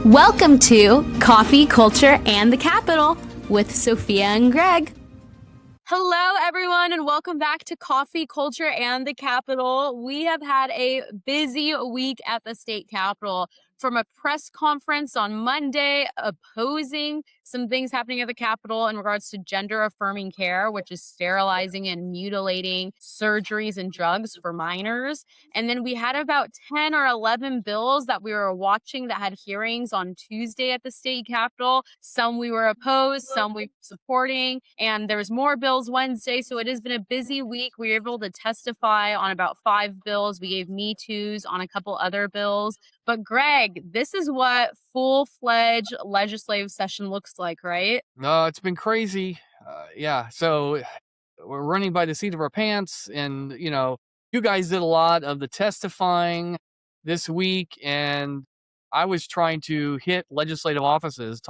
Welcome to Coffee, Culture, and the Capital with Sophia and Greg. Hello, everyone, and welcome back to Coffee, Culture, and the Capital. We have had a busy week at the state capitol, from a press conference on Monday opposing some things happening at the Capitol in regards to gender-affirming care, which is sterilizing and mutilating surgeries and drugs for minors. And then we had about 10 or 11 bills that we were watching that had hearings on Tuesday at the state capitol. Some we were opposed, some we were supporting, and there was more bills Wednesday. So it has been a busy week. We were able to testify on about 5 bills. We gave Me Too's on a couple other bills. But Greg, this is what full-fledged legislative session looks like, right? No, it's been crazy. So we're running by the seat of our pants. And, you guys did a lot of the testifying this week. And I was trying to hit legislative offices,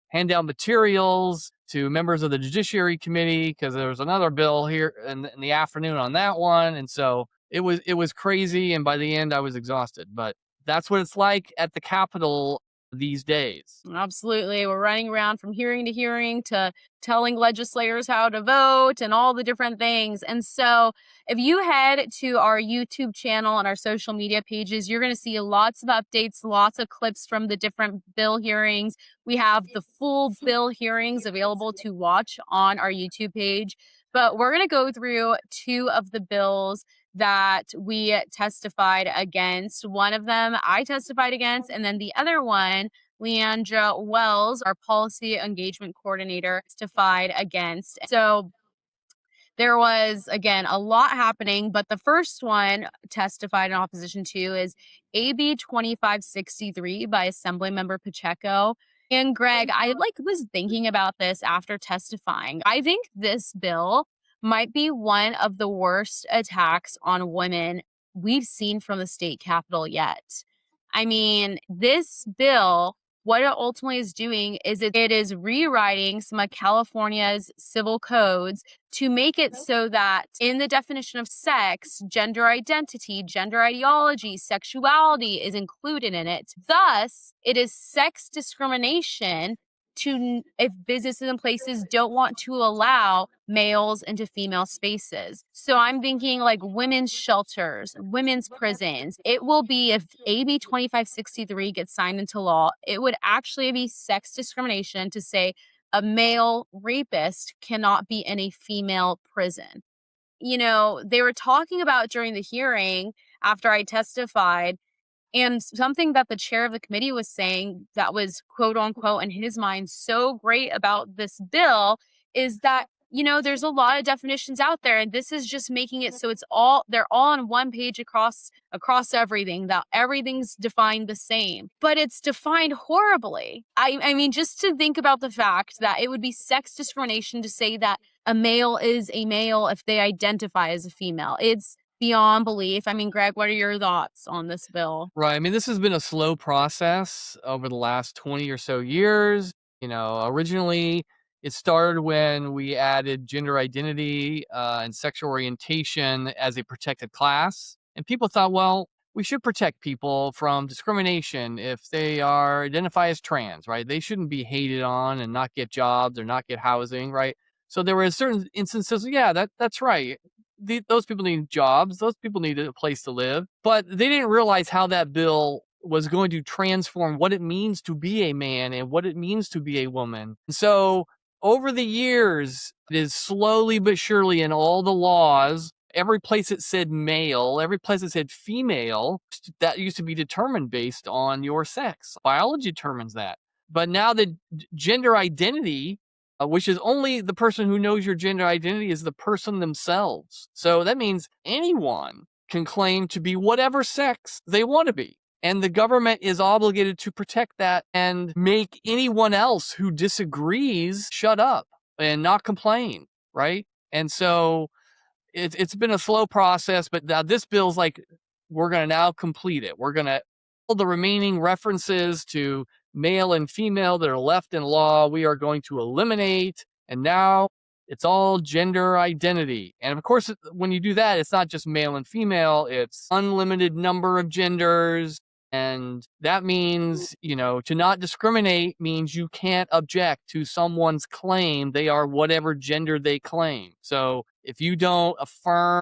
hand down materials to members of the Judiciary Committee, because there was another bill here in the afternoon on that one. And so it was crazy. And by the end, I was exhausted. But that's what it's like at the Capitol these days. Absolutely. We're running around from hearing to hearing to telling legislators how to vote and all the different things. And so if you head to our YouTube channel and our social media pages, you're going to see lots of updates, lots of clips from the different bill hearings. We have the full bill hearings available to watch on our YouTube page. But we're going to go through 2 of the bills that we testified against. One of them I testified against, and then the other one, Leandra Wells, our policy engagement coordinator, testified against. So there was, again, a lot happening, but the first one testified in opposition to is AB 2563 by Assemblymember Pacheco. And Greg, I was thinking about this after testifying. I think this bill might be one of the worst attacks on women we've seen from the state capitol yet. I mean, this bill, what it ultimately is doing is it is rewriting some of California's civil codes to make it so that in the definition of sex, gender identity, gender ideology, sexuality is included in it. Thus, it is sex discrimination if businesses and places don't want to allow males into female spaces. So I'm thinking like women's shelters, women's prisons. It will be, if AB 2563 gets signed into law, it would actually be sex discrimination to say a male rapist cannot be in a female prison. They were talking about during the hearing after I testified, and something that the chair of the committee was saying that was, quote unquote, in his mind, so great about this bill is that, there's a lot of definitions out there, and this is just making it so they're all on one page across everything, that everything's defined the same, but it's defined horribly. I mean, just to think about the fact that it would be sex discrimination to say that a male is a male if they identify as a female. It's beyond belief. I mean, Greg, what are your thoughts on this bill? Right. I mean, this has been a slow process over the last 20 or so years. Originally it started when we added gender identity and sexual orientation as a protected class. And people thought, well, we should protect people from discrimination if they identify as trans, right? They shouldn't be hated on and not get jobs or not get housing, right? So there were certain instances, that's right. Those people need jobs. Those people need a place to live. But they didn't realize how that bill was going to transform what it means to be a man and what it means to be a woman. So over the years, it is slowly but surely in all the laws, every place it said male, every place it said female, that used to be determined based on your sex. Biology determines that. But now the gender identity, which is only the person who knows your gender identity is the person themselves. So that means anyone can claim to be whatever sex they want to be. And the government is obligated to protect that and make anyone else who disagrees shut up and not complain, right? And so it's been a slow process, but now this bill's like, we're going to now complete it. We're going to all the remaining references to male and female that are left in law, we are going to eliminate. And now it's all gender identity. And of course, when you do that, it's not just male and female, it's unlimited number of genders And that means, to not discriminate means you can't object to someone's claim they are whatever gender they claim. So if you don't affirm,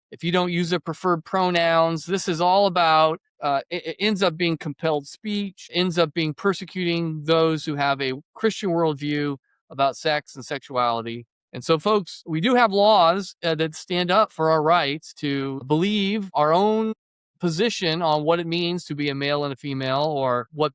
if you don't use their preferred pronouns, this is all about, it ends up being compelled speech, ends up being persecuting those who have a Christian worldview about sex and sexuality. And so, folks, we do have laws that stand up for our rights to believe our own position on what it means to be a male and a female, or what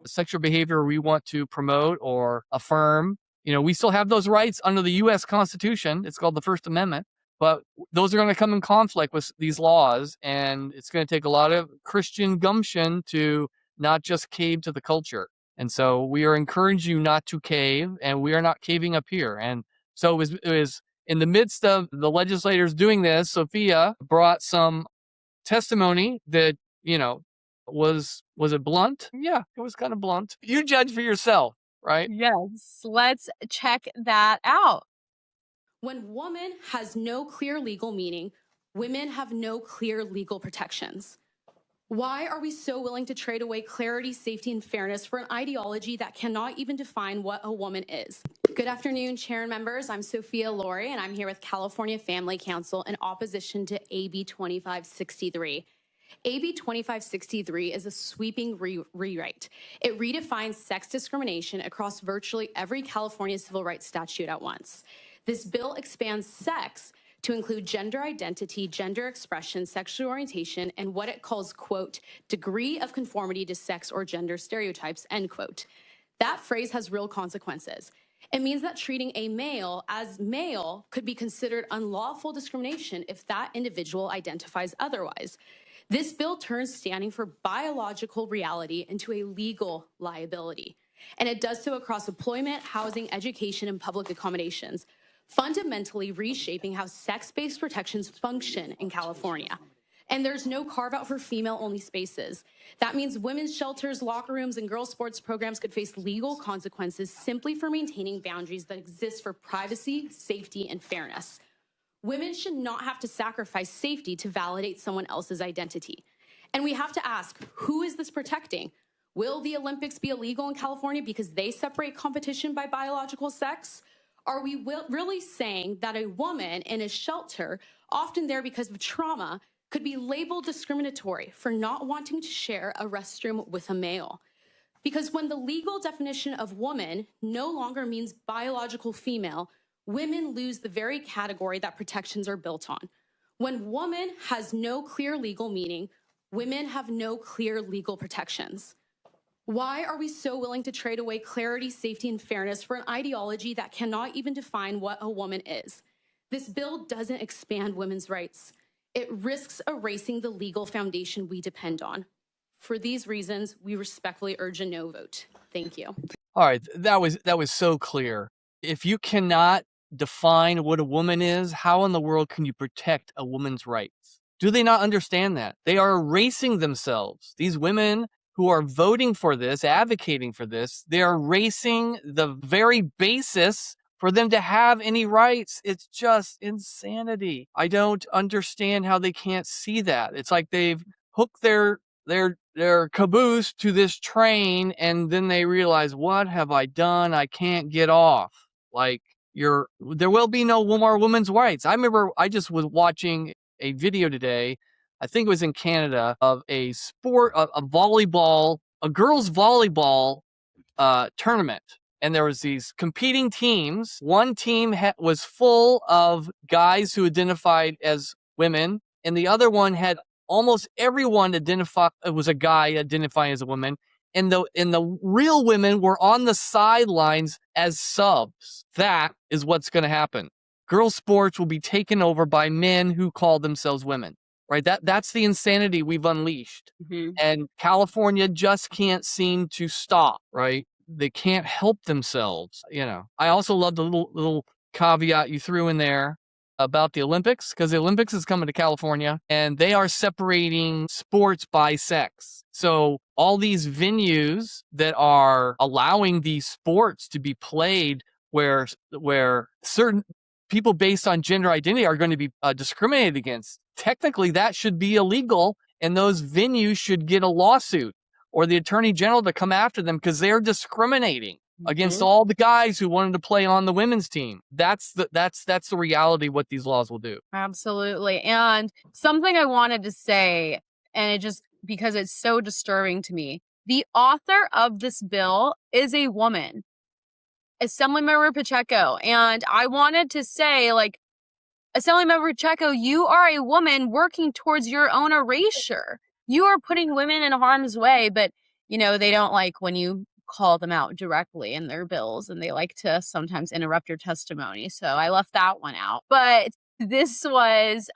sexual behavior we want to promote or affirm. We still have those rights under the U.S. Constitution. It's called the First Amendment. But those are going to come in conflict with these laws, and it's going to take a lot of Christian gumption to not just cave to the culture. And so we are encouraging you not to cave, and we are not caving up here. And so it was in the midst of the legislators doing this, Sophia brought some testimony that, was it blunt? Yeah, it was kind of blunt. You judge for yourself, right? Yes, let's check that out. When woman has no clear legal meaning, women have no clear legal protections. Why are we so willing to trade away clarity, safety, and fairness for an ideology that cannot even define what a woman is? Good afternoon, Chair and members. I'm Sophia Lorey, and I'm here with California Family Council in opposition to AB 2563. AB 2563 is a sweeping rewrite. It redefines sex discrimination across virtually every California civil rights statute at once. This bill expands sex to include gender identity, gender expression, sexual orientation, and what it calls, quote, degree of conformity to sex or gender stereotypes, end quote. That phrase has real consequences. It means that treating a male as male could be considered unlawful discrimination if that individual identifies otherwise. This bill turns standing for biological reality into a legal liability. And it does so across employment, housing, education, and public accommodations, fundamentally reshaping how sex-based protections function in California. And there's no carve-out for female-only spaces. That means women's shelters, locker rooms, and girls' sports programs could face legal consequences simply for maintaining boundaries that exist for privacy, safety, and fairness. Women should not have to sacrifice safety to validate someone else's identity. And we have to ask, who is this protecting? Will the Olympics be illegal in California because they separate competition by biological sex? Are we really saying that a woman in a shelter, often there because of trauma, could be labeled discriminatory for not wanting to share a restroom with a male? Because when the legal definition of woman no longer means biological female, women lose the very category that protections are built on. When woman has no clear legal meaning, women have no clear legal protections. Why are we so willing to trade away clarity, safety, and fairness for an ideology that cannot even define what a woman is? This bill doesn't expand women's rights. It risks erasing the legal foundation we depend on. For these reasons, we respectfully urge a no vote. Thank you. All right, that was so clear. If you cannot define what a woman is, how in the world can you protect a woman's rights? Do they not understand that? They are erasing themselves. These women who are voting for this, advocating for this, they are erasing the very basis for them to have any rights. It's just insanity. I don't understand how they can't see that. It's like they've hooked their caboose to this train, and then they realize, what have I done? I can't get off. Like, there will be no more women's rights. I remember I just was watching a video today, I think it was in Canada, of a sport, a girls' volleyball tournament. And there was these competing teams. One team was full of guys who identified as women, and the other one had almost everyone it was a guy identifying as a woman. And the real women were on the sidelines as subs. That is what's going to happen. Girls' sports will be taken over by men who call themselves women, right? That's the insanity we've unleashed. Mm-hmm. And California just can't seem to stop, right? They can't help themselves, I also love the little caveat you threw in there about the Olympics, because the Olympics is coming to California, and they are separating sports by sex. So all these venues that are allowing these sports to be played where certain people based on gender identity are going to be discriminated against, technically that should be illegal, and those venues should get a lawsuit or the attorney general to come after them because they're discriminating against all the guys who wanted to play on the women's team. That's the reality what these laws will do. Absolutely. And something I wanted to say, and it just because it's so disturbing to me, the author of this bill is a woman, Assemblymember Pacheco. And I wanted to say, like, Assemblymember Pacheco, you are a woman working towards your own erasure. You are putting women in harm's way, but, you know, they don't like when you call them out directly in their bills, and they like to sometimes interrupt your testimony. So I left that one out. But this was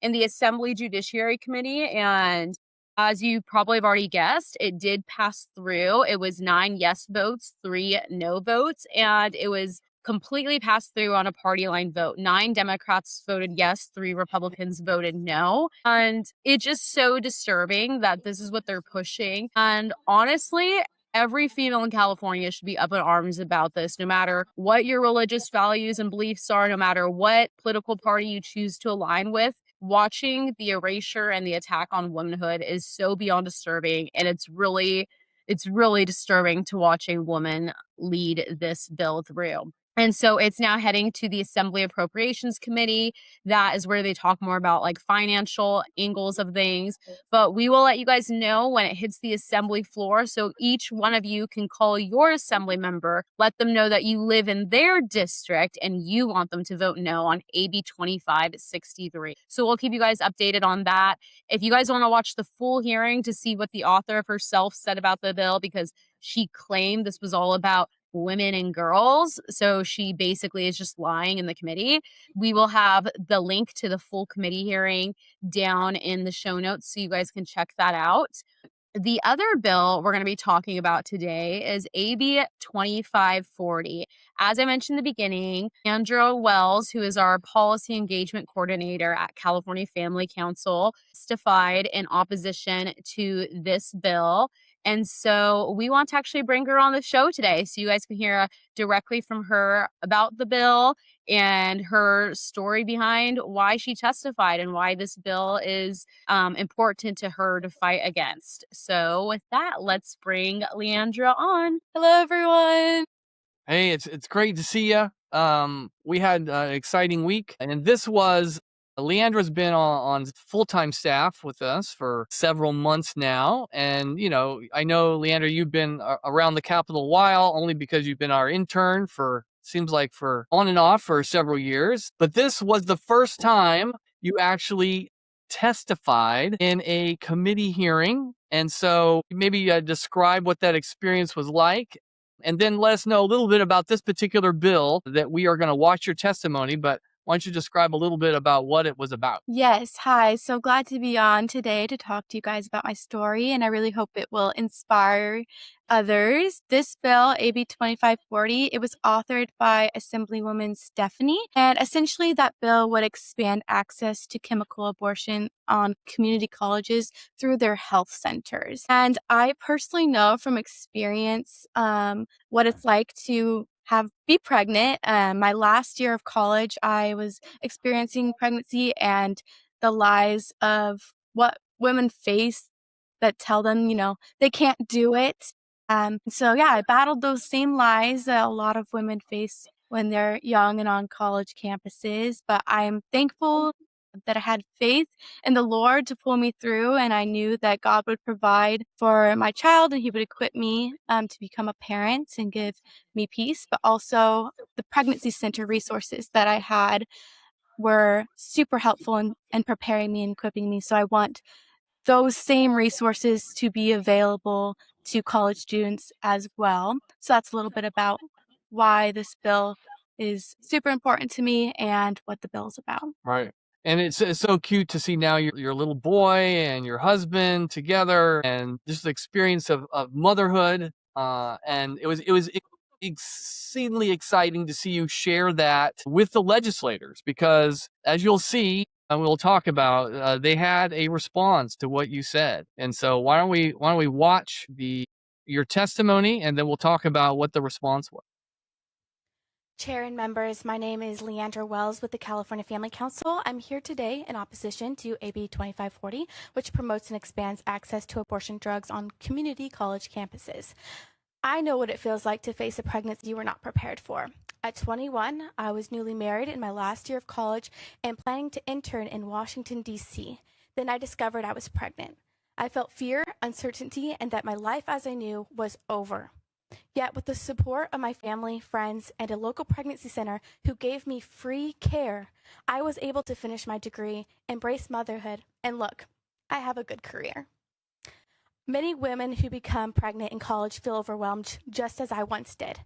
in the Assembly Judiciary Committee, and as you probably have already guessed, it did pass through. It was 9 yes votes, 3 no votes, and it was completely passed through on a party line vote. 9 Democrats voted yes, 3 Republicans voted no. And it's just so disturbing that this is what they're pushing. And honestly, every female in California should be up in arms about this, no matter what your religious values and beliefs are, no matter what political party you choose to align with. Watching the erasure and the attack on womanhood is so beyond disturbing, and it's really disturbing to watch a woman lead this bill through. And so it's now heading to the Assembly Appropriations Committee. That is where they talk more about like financial angles of things. But we will let you guys know when it hits the Assembly floor. So each one of you can call your Assembly member, let them know that you live in their district and you want them to vote no on AB 2563. So we'll keep you guys updated on that. If you guys want to watch the full hearing to see what the author of herself said about the bill, because she claimed this was all about women and girls, so she basically is just lying in the committee. We will have the link to the full committee hearing down in the show notes so you guys can check that out. The other bill we're going to be talking about today is AB 2540. As I mentioned in the beginning, Leandra Wells, who is our Policy Engagement Coordinator at California Family Council, testified in opposition to this bill. And so we want to actually bring her on the show today so you guys can hear directly from her about the bill and her story behind why she testified and why this bill is important to her to fight against. So with that, let's bring Leandra on. Hello, everyone. Hey, it's great to see you. We had an exciting week, and this was Leandra's been on full-time staff with us for several months now. And, you know, I know, Leandra, you've been around the Capitol a while, only because you've been our intern for, seems like for on and off for several years. But this was the first time you actually testified in a committee hearing. And so maybe describe what that experience was like. And then let us know a little bit about this particular bill that we are going to watch your testimony. But why don't you describe a little bit about what it was about? Yes, hi. So glad to be on today to talk to you guys about my story, and I really hope it will inspire others. This bill, AB 2540, it was authored by Assemblywoman Stephanie, and essentially that bill would expand access to chemical abortion on community colleges through their health centers. And I personally know from experience what it's like to be pregnant. My last year of college, I was experiencing pregnancy and the lies of what women face that tell them, you know, they can't do it. So yeah, I battled those same lies that a lot of women face when they're young and on college campuses. But I'm thankful that I had faith in the Lord to pull me through, and I knew that God would provide for my child and He would equip me to become a parent and give me peace. But also the pregnancy center resources that I had were super helpful in preparing me and equipping me. So I want those same resources to be available to college students as well. So that's a little bit about why this bill is super important to me and what the bill is about. Right. And it's so cute to see now your little boy and your husband together, and just the experience of motherhood. And it was exceedingly exciting to see you share that with the legislators, because as you'll see, and we'll talk about, they had a response to what you said. And so why don't we watch your testimony, and then we'll talk about what the response was. Chair and members, my name is Leandra Wells with the California Family Council. I'm here today in opposition to AB 2540, which promotes and expands access to abortion drugs on community college campuses. I know what it feels like to face a pregnancy you were not prepared for. At 21, I was newly married in my last year of college and planning to intern in Washington, D.C. Then I discovered I was pregnant. I felt fear, uncertainty, and that my life as I knew was over. Yet with the support of my family, friends, and a local pregnancy center who gave me free care, I was able to finish my degree, embrace motherhood, and look, I have a good career. Many women who become pregnant in college feel overwhelmed just as I once did.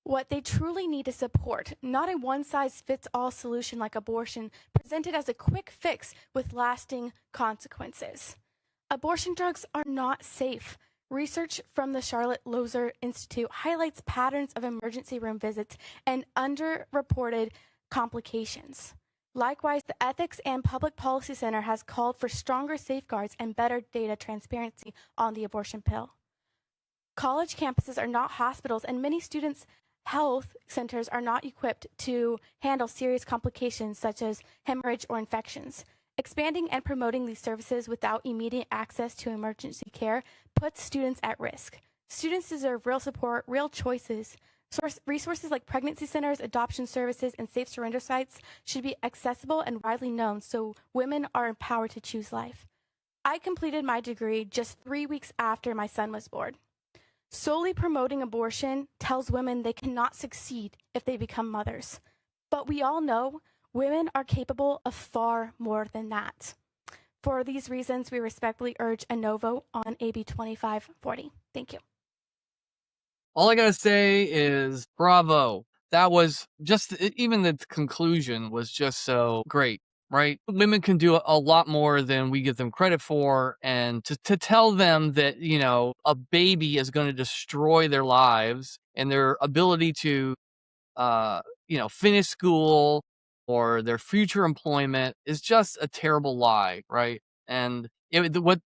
What they truly need is support, not a one-size-fits-all solution like abortion presented as a quick fix with lasting consequences. Abortion drugs are not safe. Research from the Charlotte Lozer Institute highlights patterns of emergency room visits and underreported complications. Likewise, the Ethics and Public Policy Center has called for stronger safeguards and better data transparency on the abortion pill. College campuses are not hospitals, and many students' health centers are not equipped to handle serious complications such as hemorrhage or infections. Expanding and promoting these services without immediate access to emergency care puts students at risk. Students deserve real support, real choices. Resources like pregnancy centers, adoption services, and safe surrender sites should be accessible and widely known so women are empowered to choose life. I completed my degree just 3 weeks after my son was born. Solely promoting abortion tells women they cannot succeed if they become mothers. But we all know women are capable of far more than that. For these reasons, we respectfully urge a no vote on AB 2540. Thank you. All I gotta say is bravo. That was just, even the conclusion was just so great, right? Women can do a lot more than we give them credit for. And to tell them that, you know, a baby is going to destroy their lives and their ability to, finish school or their future employment is just a terrible lie, right? And the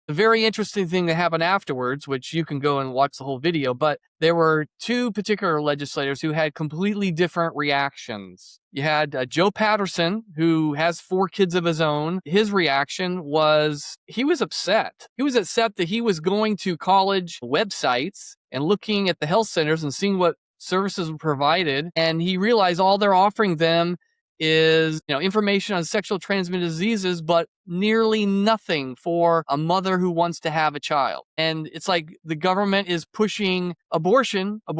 very interesting thing that happened afterwards, which you can go and watch the whole video, but there were two particular legislators who had completely different reactions. You had Joe Patterson, who has 4 kids of his own. His reaction was he was upset. He was upset that he was going to college websites and looking at the health centers and seeing what services were provided, and he realized all they're offering them is, information on sexual transmitted diseases, but nearly nothing for a mother who wants to have a child. And it's like the government is pushing abortion, and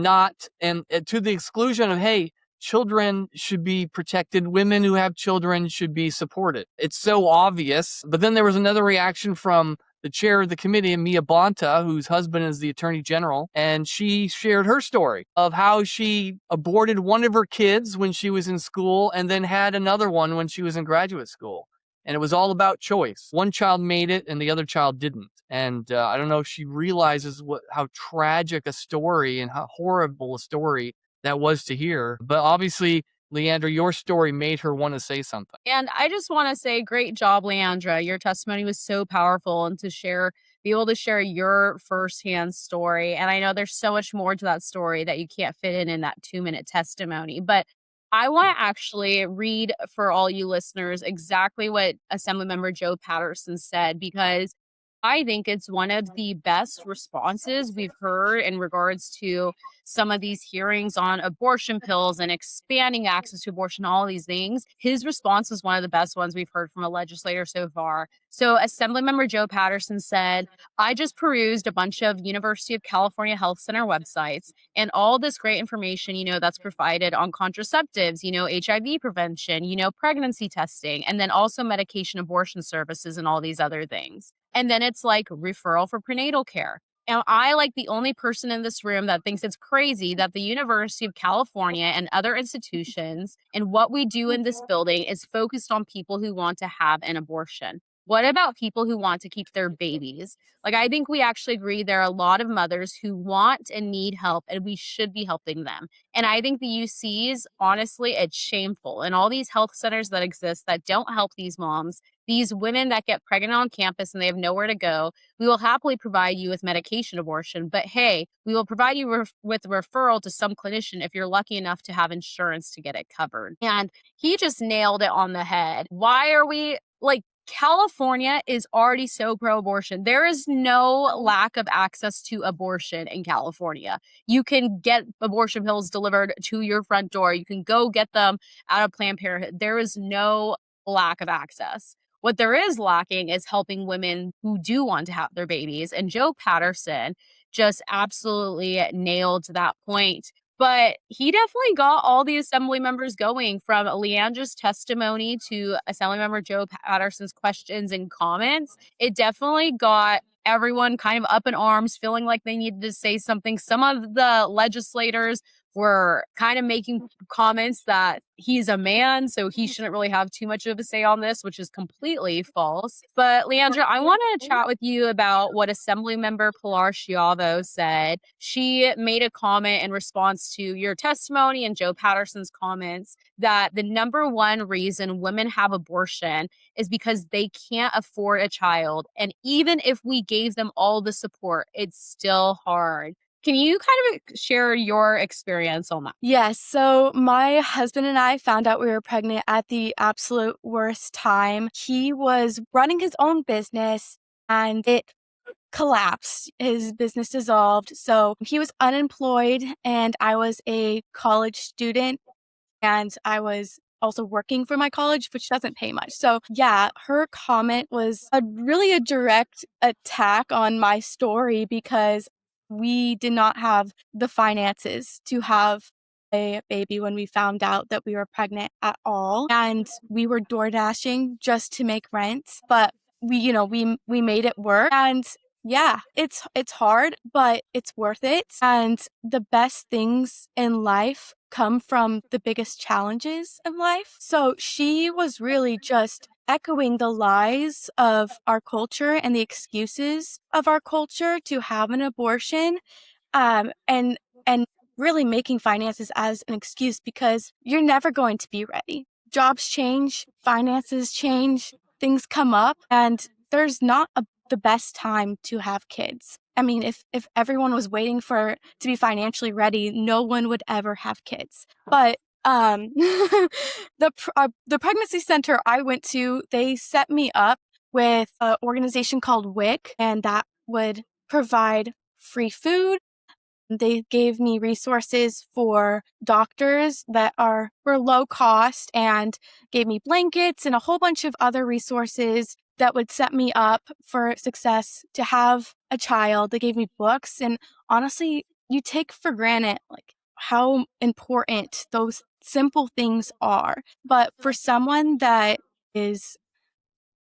to the exclusion of, hey, children should be protected. Women who have children should be supported. It's so obvious. But then there was another reaction from the chair of the committee, Mia Bonta, whose husband is the attorney general, and she shared her story of how she aborted one of her kids when she was in school and then had another one when she was in graduate school. And it was all about choice. One child made it and the other child didn't. And I don't know if she realizes how tragic a story and how horrible a story that was to hear. But obviously, Leandra, your story made her want to say something. And I just want to say, great job, Leandra. Your testimony was so powerful, and be able to share your firsthand story. And I know there's so much more to that story that you can't fit in that 2-minute testimony. But I want to actually read for all you listeners exactly what Assemblymember Joe Patterson said, because I think it's one of the best responses we've heard in regards to some of these hearings on abortion pills and expanding access to abortion, all these things. His response was one of the best ones we've heard from a legislator so far. So Assemblymember Joe Patterson said, I just perused a bunch of University of California Health Center websites and all this great information, that's provided on contraceptives, HIV prevention, pregnancy testing, and then also medication abortion services and all these other things. And then it's like referral for prenatal care. Am I like the only person in this room that thinks it's crazy that the University of California and other institutions and what we do in this building is focused on people who want to have an abortion? What about people who want to keep their babies? Like, I think we actually agree there are a lot of mothers who want and need help, and we should be helping them. And I think the UCs, honestly, it's shameful. And all these health centers that exist that don't help these moms, these women that get pregnant on campus and they have nowhere to go, we will happily provide you with medication abortion. But hey, we will provide you with a referral to some clinician if you're lucky enough to have insurance to get it covered. And he just nailed it on the head. Why are we like, California is already so pro-abortion. There is no lack of access to abortion in California. You can get abortion pills delivered to your front door. You can go get them out of Planned Parenthood. There is no lack of access. What there is lacking is helping women who do want to have their babies. And Joe Patterson just absolutely nailed that point. But he definitely got all the assembly members going, from Leandra's testimony to Assemblymember Joe Patterson's questions and comments. It definitely got everyone kind of up in arms, feeling like they needed to say something. Some of the legislators were kind of making comments that he's a man, so he shouldn't really have too much of a say on this, which is completely false. But Leandra, I want to chat with you about what Assemblymember Pilar Schiavo said. She made a comment in response to your testimony and Joe Patterson's comments that the number one reason women have abortion is because they can't afford a child. And even if we gave them all the support, it's still hard. Can you kind of share your experience on that? Yes. So my husband and I found out we were pregnant at the absolute worst time. He was running his own business and it collapsed. His business dissolved. So he was unemployed and I was a college student and I was also working for my college, which doesn't pay much. So yeah, her comment was really a direct attack on my story because we did not have the finances to have a baby when we found out that we were pregnant at all. And we were door dashing just to make rent, but we made it work. And yeah, it's hard, but it's worth it. And the best things in life come from the biggest challenges in life. So she was really just echoing the lies of our culture and the excuses of our culture to have an abortion, and really making finances as an excuse because you're never going to be ready. Jobs change, finances change, things come up, and there's not the best time to have kids. I mean, if everyone was waiting to be financially ready, no one would ever have kids. But the pregnancy center I went to, they set me up with an organization called WIC, and that would provide free food. They gave me resources for doctors that were low cost and gave me blankets and a whole bunch of other resources that would set me up for success to have a child. They gave me books, and honestly, you take for granted like how important those simple things are. But for someone that is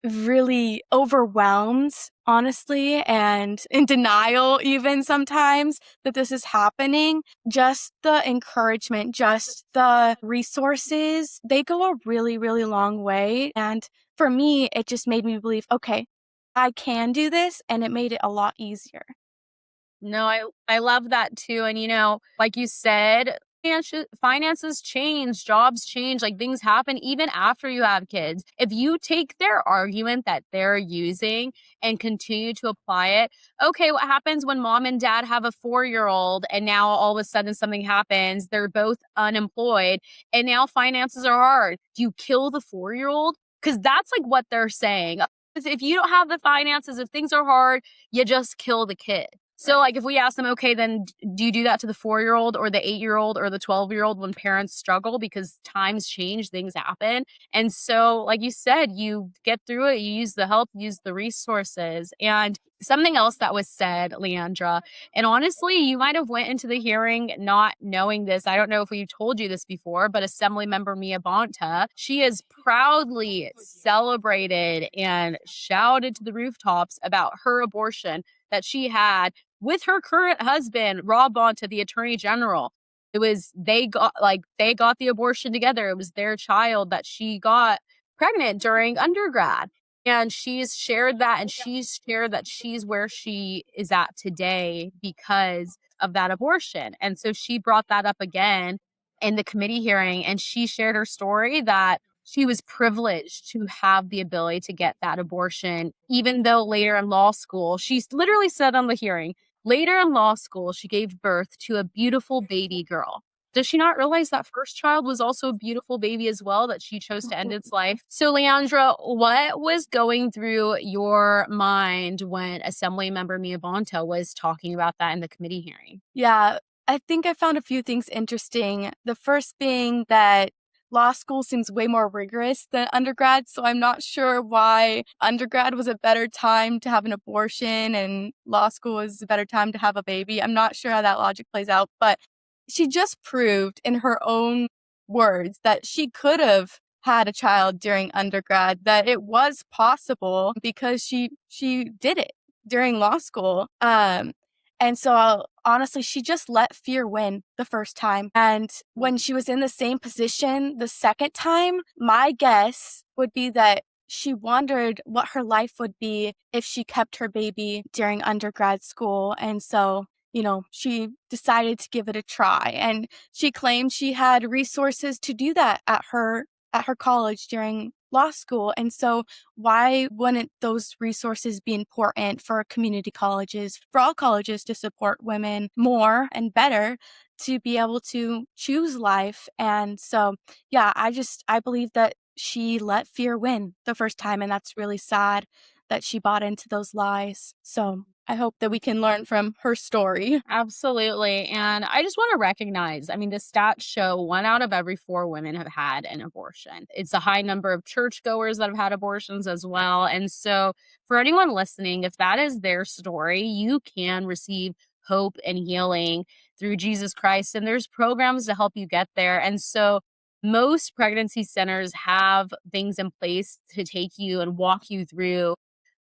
really overwhelmed, honestly, and in denial even sometimes that this is happening, just the encouragement, just the resources, they go a really, really long way. And for me, it just made me believe, okay, I can do this, and it made it a lot easier. No, I love that too. And like you said, finances change, jobs change, like things happen even after you have kids. If you take their argument that they're using and continue to apply it, okay, what happens when mom and dad have a 4-year-old and now all of a sudden something happens, they're both unemployed and now finances are hard? Do you kill the 4-year-old? Because that's like what they're saying. If you don't have the finances, if things are hard, you just kill the kid. So like if we ask them, okay, then do you do that to the 4-year-old or the 8-year-old or the 12-year-old when parents struggle because times change, things happen. And so like you said, you get through it, you use the help, use the resources. And something else that was said, Leandra, and honestly, you might have went into the hearing not knowing this. I don't know if we told you this before, but Assemblymember Mia Bonta, she has proudly celebrated and shouted to the rooftops about her abortion that she had with her current husband, Rob Bonta, the Attorney General. They got the abortion together. It was their child that she got pregnant during undergrad. And she's shared that, and she's shared that she's where she is at today because of that abortion. And so she brought that up again in the committee hearing, and she shared her story that she was privileged to have the ability to get that abortion, even though later in law school, she's literally said on the hearing, later in law school, she gave birth to a beautiful baby girl. Does she not realize that first child was also a beautiful baby as well, that she chose to end its life? So, Leandra, what was going through your mind when Assemblymember Miabonta was talking about that in the committee hearing? Yeah, I think I found a few things interesting. The first being that law school seems way more rigorous than undergrad, so I'm not sure why undergrad was a better time to have an abortion and law school was a better time to have a baby. I'm not sure how that logic plays out, but she just proved in her own words that she could have had a child during undergrad, that it was possible because she did it during law school. And so honestly, she just let fear win the first time. And when she was in the same position the second time, my guess would be that she wondered what her life would be if she kept her baby during undergrad school. And so, she decided to give it a try. And she claimed she had resources to do that at her college during law school. And so why wouldn't those resources be important for community colleges, for all colleges to support women more and better to be able to choose life? And so, yeah, I believe that she let fear win the first time. And that's really sad that she bought into those lies. So I hope that we can learn from her story. Absolutely. And I just want to recognize, I mean, the stats show 1 out of every 4 women have had an abortion. It's a high number of churchgoers that have had abortions as well. And so, for anyone listening, if that is their story, you can receive hope and healing through Jesus Christ. And there's programs to help you get there. And so, most pregnancy centers have things in place to take you and walk you through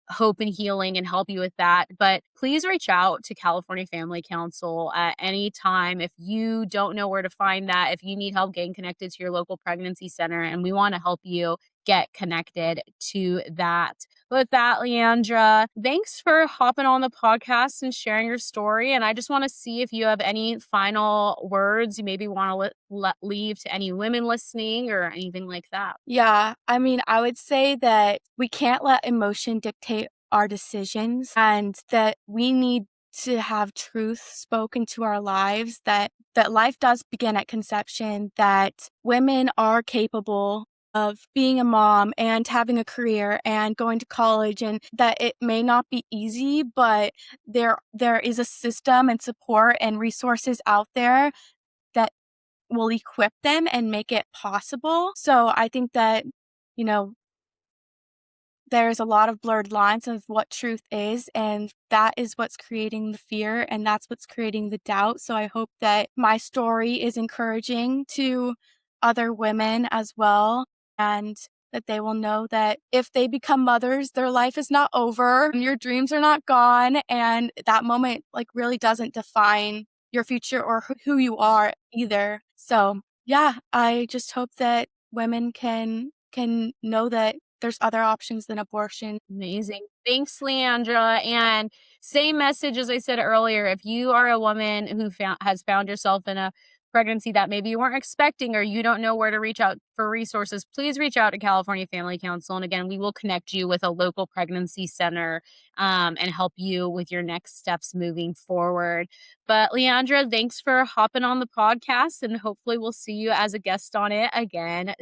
hope and healing and help you with that. But please reach out to California Family Council at any time if you don't know where to find that, if you need help getting connected to your local pregnancy center, and we want to help you get connected to that. With that, Leandra, thanks for hopping on the podcast and sharing your story. And I just want to see if you have any final words you maybe want to leave to any women listening or anything like that. Yeah, I mean, I would say that we can't let emotion dictate our decisions, and that we need to have truth spoken to our lives, that life does begin at conception, that women are capable of being a mom and having a career and going to college, and that it may not be easy, but there is a system and support and resources out there that will equip them and make it possible. So I think that, you know, there's a lot of blurred lines of what truth is, and that is what's creating the fear, and that's what's creating the doubt. So I hope that my story is encouraging to other women as well, and that they will know that if they become mothers, their life is not over, and your dreams are not gone, and that moment really doesn't define your future or who you are either. So yeah, I just hope that women can know that there's other options than abortion. Amazing. Thanks, Leandra. And same message as I said earlier. If you are a woman who has found yourself in a pregnancy that maybe you weren't expecting, or you don't know where to reach out for resources, please reach out to California Family Council. And again, we will connect you with a local pregnancy center and help you with your next steps moving forward. But Leandra, thanks for hopping on the podcast, and hopefully we'll see you as a guest on it again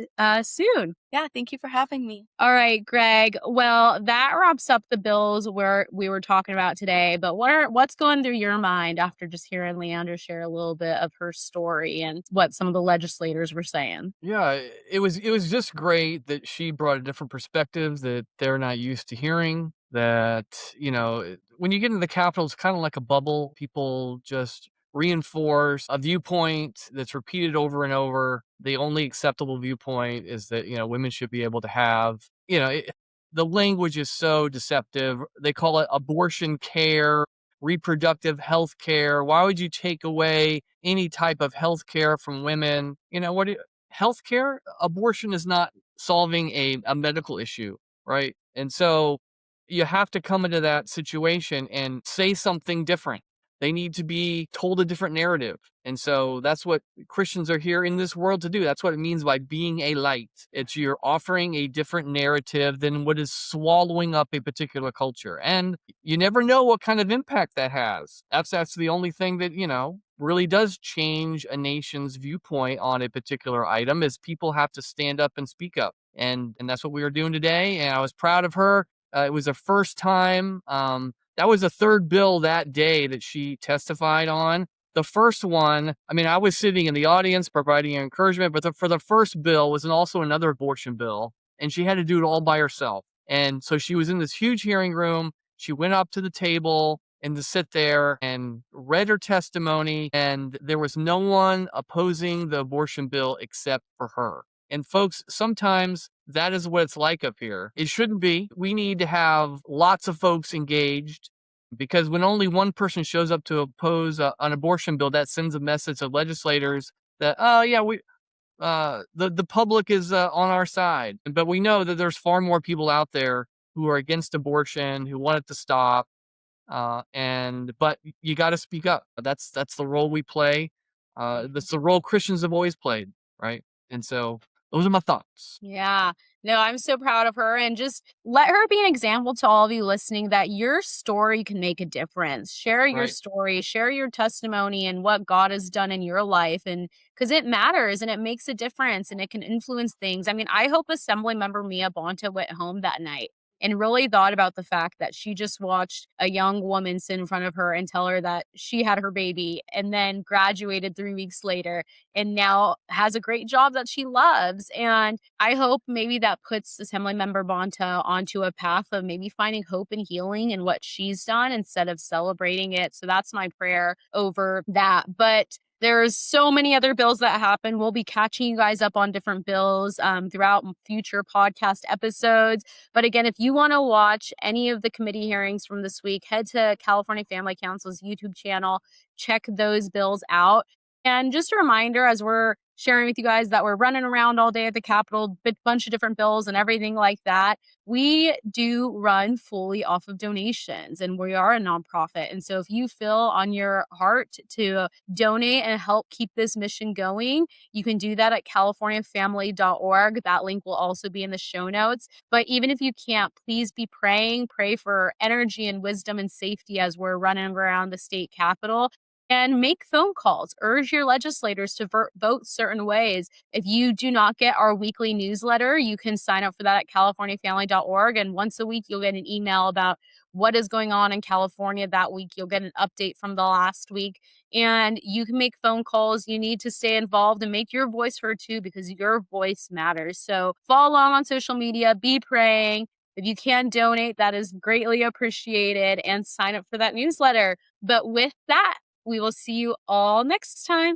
soon. Yeah, thank you for having me. All right, Greg. Well, that wraps up the bills where we were talking about today. But what's going through your mind after just hearing Leandra share a little bit of her story and what some of the legislators were saying? Yeah, it was just great that she brought a different perspective that they're not used to hearing. That, when you get into the Capitol, it's kind of like a bubble. People just reinforce a viewpoint that's repeated over and over. The only acceptable viewpoint is that, women should be able to have, the language is so deceptive. They call it abortion care, reproductive health care. Why would you take away any type of health care from women? Health care? Abortion is not solving a medical issue. right? And so you have to come into that situation and say something different. They need to be told a different narrative. And so that's what Christians are here in this world to do. That's what it means by being a light. It's you're offering a different narrative than what is swallowing up a particular culture. And you never know what kind of impact that has. That's the only thing that, really does change a nation's viewpoint on a particular item is people have to stand up and speak up. And that's what we were doing today. And I was proud of her. It was the first time. That was the third bill that day that she testified on. The first one, I mean, I was sitting in the audience providing encouragement, but for the first bill was also another abortion bill, and she had to do it all by herself. And so she was in this huge hearing room. She went up to the table and to sit there and read her testimony, and there was no one opposing the abortion bill except for her. And folks, sometimes that is what it's like up here. It shouldn't be. We need to have lots of folks engaged, because when only one person shows up to oppose an abortion bill, that sends a message to legislators that, oh yeah, the public is on our side. But we know that there's far more people out there who are against abortion, who want it to stop. But you got to speak up. That's the role we play. That's the role Christians have always played, right? And so those are my thoughts. Yeah. No, I'm so proud of her, and just let her be an example to all of you listening that your story can make a difference. Share your Right. story, share your testimony and what God has done in your life, and because it matters and it makes a difference and it can influence things. I mean, I hope Assemblymember Mia Bonta went home that night and really thought about the fact that she just watched a young woman sit in front of her and tell her that she had her baby and then graduated 3 weeks later and now has a great job that she loves. And I hope maybe that puts Assemblymember Bonta onto a path of maybe finding hope and healing in what she's done instead of celebrating it. So that's my prayer over that. But there's so many other bills that happen. We'll be catching you guys up on different bills throughout future podcast episodes. But again, if you want to watch any of the committee hearings from this week, head to California Family Council's YouTube channel, check those bills out. And just a reminder, as we're sharing with you guys that we're running around all day at the Capitol, a bunch of different bills and everything like that, we do run fully off of donations, and we are a nonprofit. And so if you feel on your heart to donate and help keep this mission going, you can do that at californiafamily.org. That link will also be in the show notes. But even if you can't, please be praying. Pray for energy and wisdom and safety as we're running around the state capitol. And make phone calls. Urge your legislators to vote certain ways. If you do not get our weekly newsletter, you can sign up for that at californiafamily.org. And once a week, you'll get an email about what is going on in California that week. You'll get an update from the last week. And you can make phone calls. You need to stay involved and make your voice heard too, because your voice matters. So follow along on social media. Be praying. If you can donate, that is greatly appreciated. And sign up for that newsletter. But with that, we will see you all next time.